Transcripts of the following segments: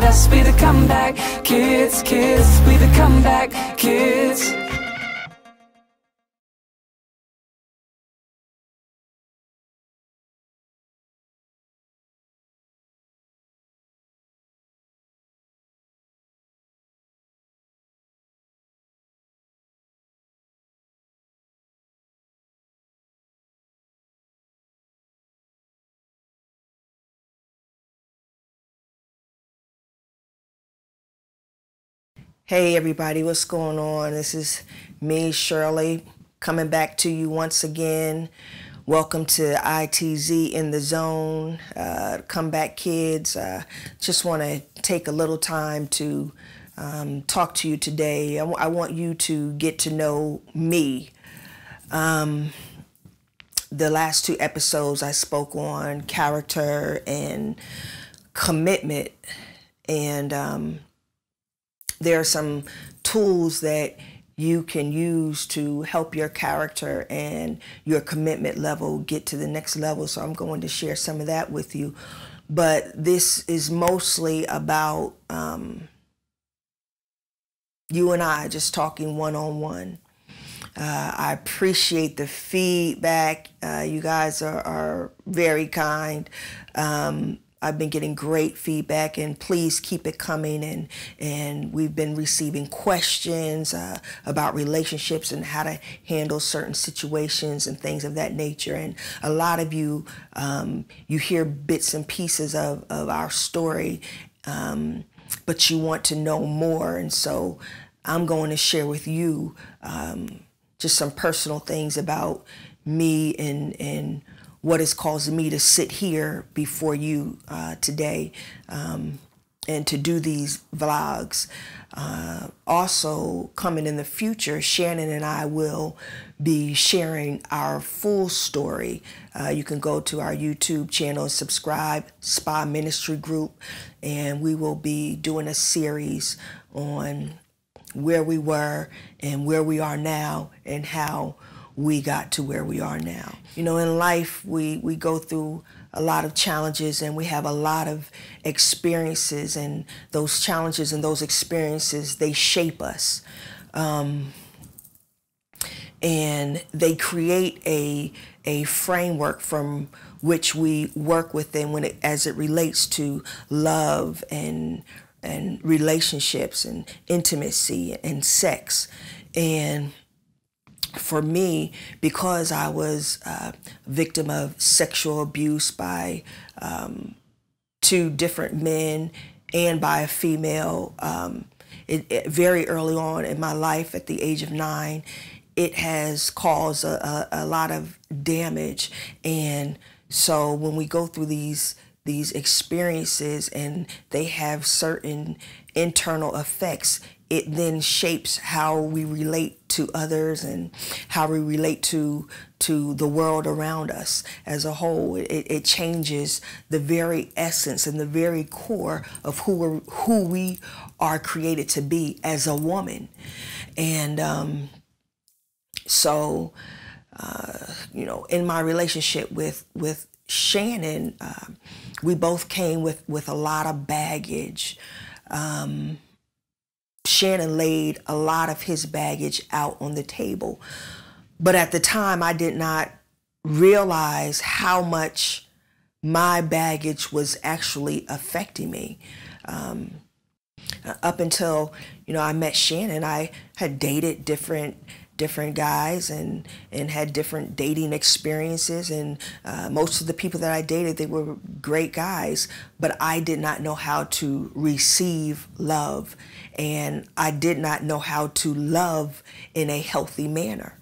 at us, we the comeback kids, we the comeback kids. Hey everybody, what's going on? This is me, Shirley, coming back to you once again. Welcome to ITZ in the Zone, Comeback Kids. Just want to take a little time to talk to you today. I want you to get to know me. The last two episodes I spoke on character and commitment, and there are some tools that you can use to help your character and your commitment level get to the next level. So I'm going to share some of that with you. But this is mostly about you and I just talking one-on-one. I appreciate the feedback. You guys are very kind. I've been getting great feedback, and please keep it coming. And we've been receiving questions about relationships and how to handle certain situations and things of that nature. And a lot of you, you hear bits and pieces of our story, but you want to know more. And so I'm going to share with you just some personal things about me and what is causing me to sit here before you today and to do these vlogs. Also, coming in the future, Shannon and I will be sharing our full story. You can go to our YouTube channel and subscribe, Spa Ministry Group, and we will be doing a series on where we were and where we are now and how we got to where we are now. You know, in life, we go through a lot of challenges, and we have a lot of experiences, and those challenges and those experiences, they shape us. And they create a framework from which we work within as it relates to love and relationships and intimacy and sex. And for me, because I was a victim of sexual abuse by two different men and by a female, very early on in my life, at the age of 9, it has caused a lot of damage. And so when we go through these experiences and they have certain internal effects, it then shapes how we relate to others and how we relate to the world around us as a whole. It changes the very essence and the very core of who we are created to be as a woman. And so, you know, in my relationship with Shannon, we both came with a lot of baggage. Shannon laid a lot of his baggage out on the table. But at the time, I did not realize how much my baggage was actually affecting me. Up until, you know, I met Shannon, I had dated different guys and had different dating experiences, and most of the people that I dated, they were great guys, but I did not know how to receive love, and I did not know how to love in a healthy manner.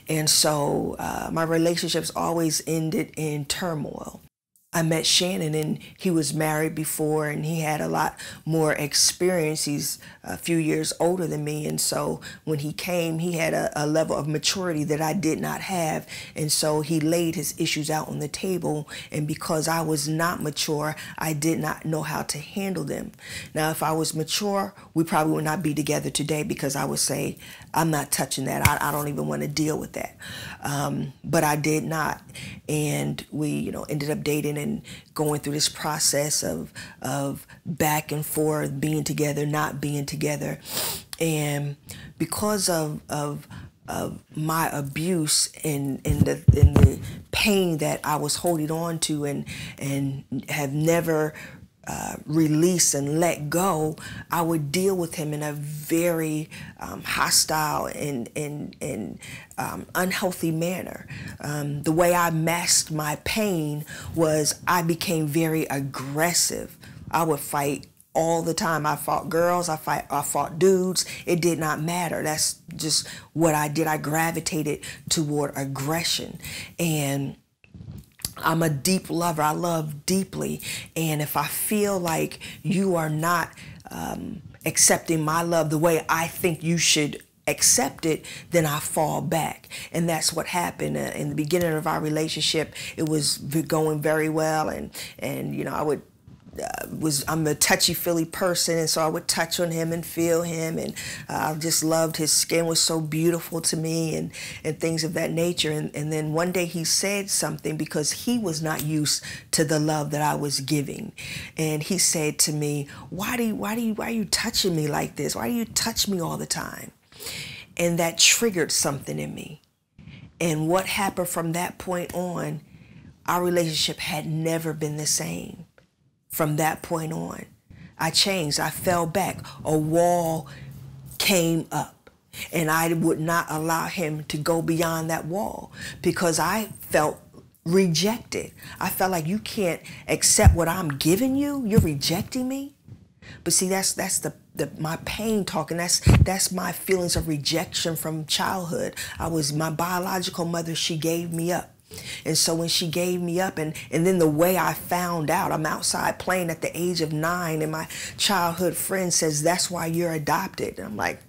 And so my relationships always ended in turmoil. I met Shannon, and he was married before, and he had a lot more experience. He's a few years older than me, and so when he came, he had a level of maturity that I did not have, and so he laid his issues out on the table, and because I was not mature, I did not know how to handle them. Now, if I was mature, we probably would not be together today, because I would say, I'm not touching that. I don't even want to deal with that. But I did not, and we, you know, ended up dating and going through this process of back and forth, being together, not being together. And because of my abuse and the pain that I was holding on to and have never released and let go, I would deal with him in a very hostile and unhealthy manner. The way I masked my pain was I became very aggressive. I would fight all the time. I fought girls, I fought dudes. It did not matter. That's just what I did. I gravitated toward aggression. And I'm a deep lover. I love deeply. And if I feel like you are not accepting my love the way I think you should accept it, then I fall back. And that's what happened. In the beginning of our relationship, it was going very well. And you know, I'm a touchy-feely person, and so I would touch on him and feel him, and I just loved his skin was so beautiful to me, and things of that nature. And then one day he said something, because he was not used to the love that I was giving, and he said to me, why are you touching me like this? Why do you touch me all the time? And that triggered something in me. And what happened from that point on, our relationship had never been the same. From that point on, I changed. I fell back. A wall came up, and I would not allow him to go beyond that wall, because I felt rejected. I felt like, you can't accept what I'm giving you. You're rejecting me. But see, that's my pain talking. That's my feelings of rejection from childhood. My biological mother, she gave me up. And so when she gave me up, and then the way I found out, I'm outside playing at the age of 9, and my childhood friend says, that's why you're adopted. And I'm like,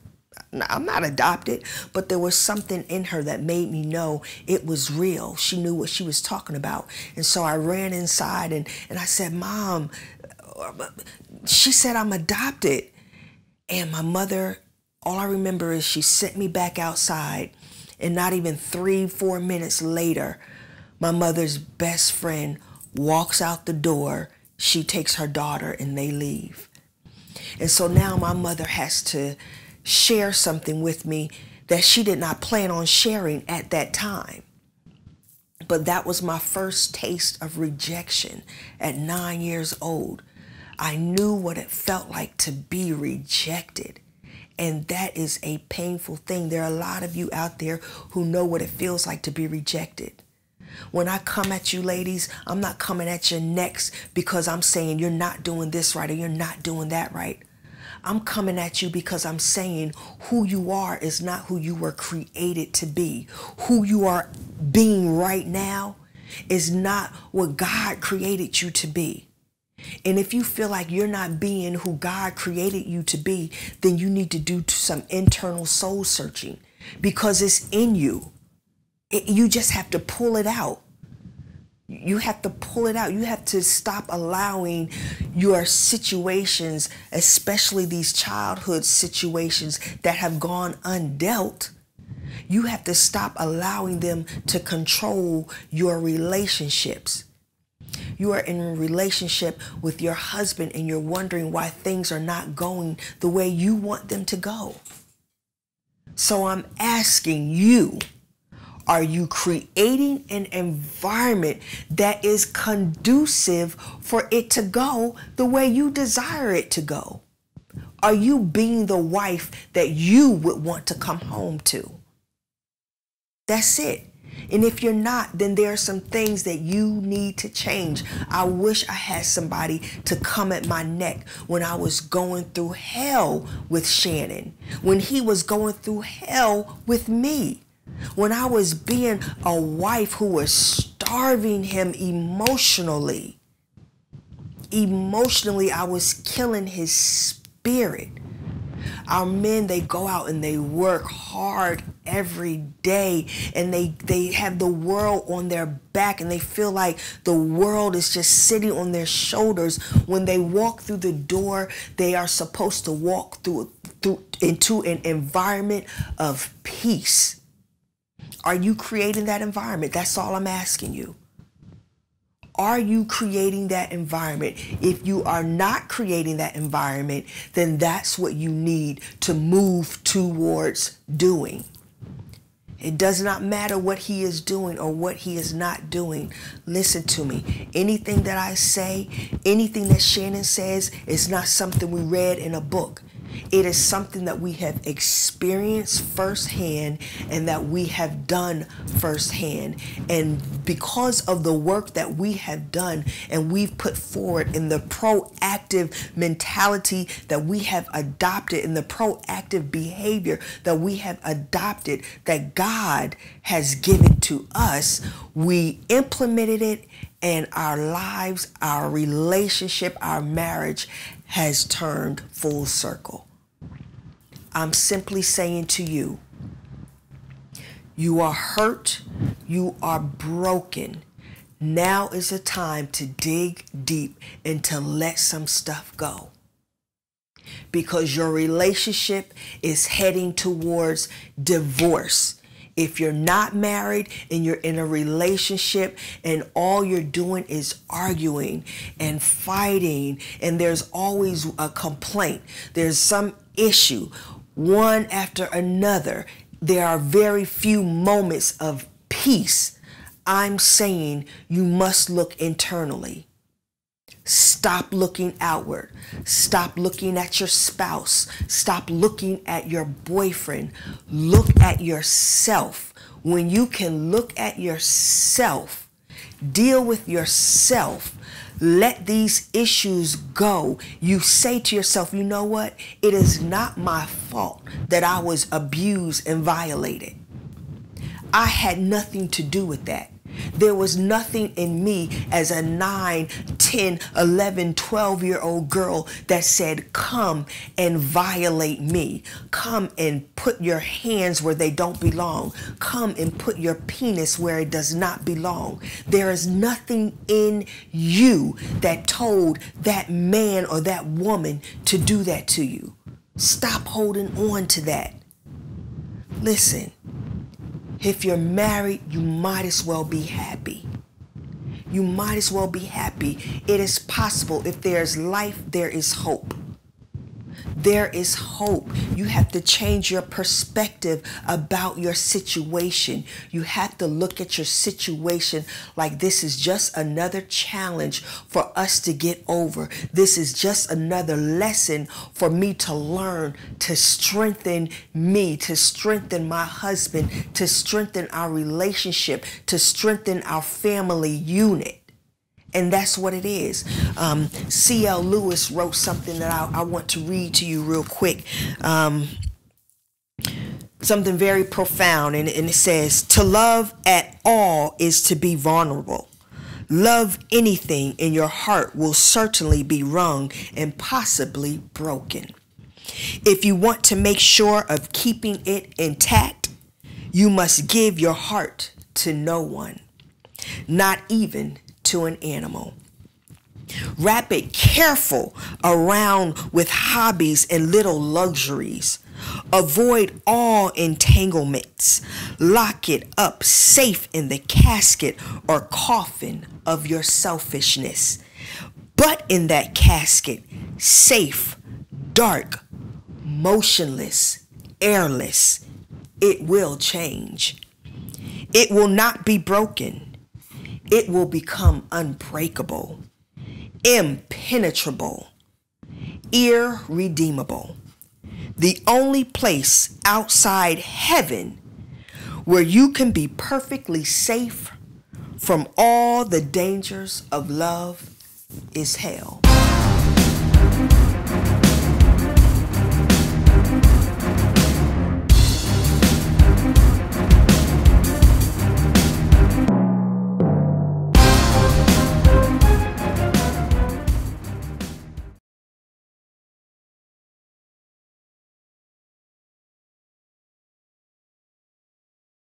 I'm not adopted. But there was something in her that made me know it was real. She knew what she was talking about. And so I ran inside and I said, Mom, she said I'm adopted. And my mother, all I remember is she sent me back outside, and not even 3-4 minutes later, my mother's best friend walks out the door. She takes her daughter and they leave. And so now my mother has to share something with me that she did not plan on sharing at that time. But that was my first taste of rejection at 9 years old. I knew what it felt like to be rejected. And that is a painful thing. There are a lot of you out there who know what it feels like to be rejected. When I come at you, ladies, I'm not coming at your necks because I'm saying you're not doing this right or you're not doing that right. I'm coming at you because I'm saying who you are is not who you were created to be. Who you are being right now is not what God created you to be. And if you feel like you're not being who God created you to be, then you need to do some internal soul searching, because it's in you. You just have to pull it out. You have to pull it out. You have to stop allowing your situations, especially these childhood situations that have gone undealt. You have to stop allowing them to control your relationships. You are in a relationship with your husband and you're wondering why things are not going the way you want them to go. So I'm asking you, are you creating an environment that is conducive for it to go the way you desire it to go? Are you being the wife that you would want to come home to? That's it. And if you're not, then there are some things that you need to change. I wish I had somebody to come at my neck when I was going through hell with Shannon, when he was going through hell with me, when I was being a wife who was starving him emotionally. Emotionally, I was killing his spirit. Our men, they go out and they work hard every day, and they have the world on their back, and they feel like the world is just sitting on their shoulders. When they walk through the door, they are supposed to walk through into an environment of peace. Are you creating that environment? That's all I'm asking you. are you creating that environment? If you are not creating that environment, then that's what you need to move towards doing. It does not matter what he is doing or what he is not doing. Listen to me. Anything that I say, anything that Shannon says is not something we read in a book. It is something that we have experienced firsthand and that we have done firsthand. And because of the work that we have done and we've put forward in the proactive mentality that we have adopted, in the proactive behavior that we have adopted, that God has given to us, we implemented it, and our lives, our relationship, our marriage has turned full circle. I'm simply saying to you, you are hurt, you are broken. Now is the time to dig deep and to let some stuff go. Because your relationship is heading towards divorce. If you're not married and you're in a relationship and all you're doing is arguing and fighting and there's always a complaint, there's some issue, one after another, there are very few moments of peace, I'm saying you must look internally. Stop looking outward. Stop looking at your spouse. Stop looking at your boyfriend. Look at yourself. When you can look at yourself, deal with yourself, let these issues go, you say to yourself, you know what? It is not my fault that I was abused and violated. I had nothing to do with that. There was nothing in me as a 9, 10, 11, 12-year-old girl that said, come and violate me. Come and put your hands where they don't belong. Come and put your penis where it does not belong. There is nothing in you that told that man or that woman to do that to you. Stop holding on to that. Listen. If you're married, you might as well be happy. You might as well be happy. It is possible. If there's life, there is hope. There is hope. You have to change your perspective about your situation. You have to look at your situation like this is just another challenge for us to get over. This is just another lesson for me to learn, to strengthen me, to strengthen my husband, to strengthen our relationship, to strengthen our family unit. And that's what it is. C.L. Lewis wrote something that I want to read to you real quick. Something very profound. And it says, to love at all is to be vulnerable. Love anything in your heart will certainly be wrung and possibly broken. If you want to make sure of keeping it intact, you must give your heart to no one, not even to an animal. Wrap it careful around with hobbies and little luxuries. Avoid all entanglements. Lock it up safe in the casket or coffin of your selfishness. But in that casket, safe, dark, motionless, airless, it will change. It will not be broken. It will become unbreakable, impenetrable, irredeemable. The only place outside heaven where you can be perfectly safe from all the dangers of love is hell.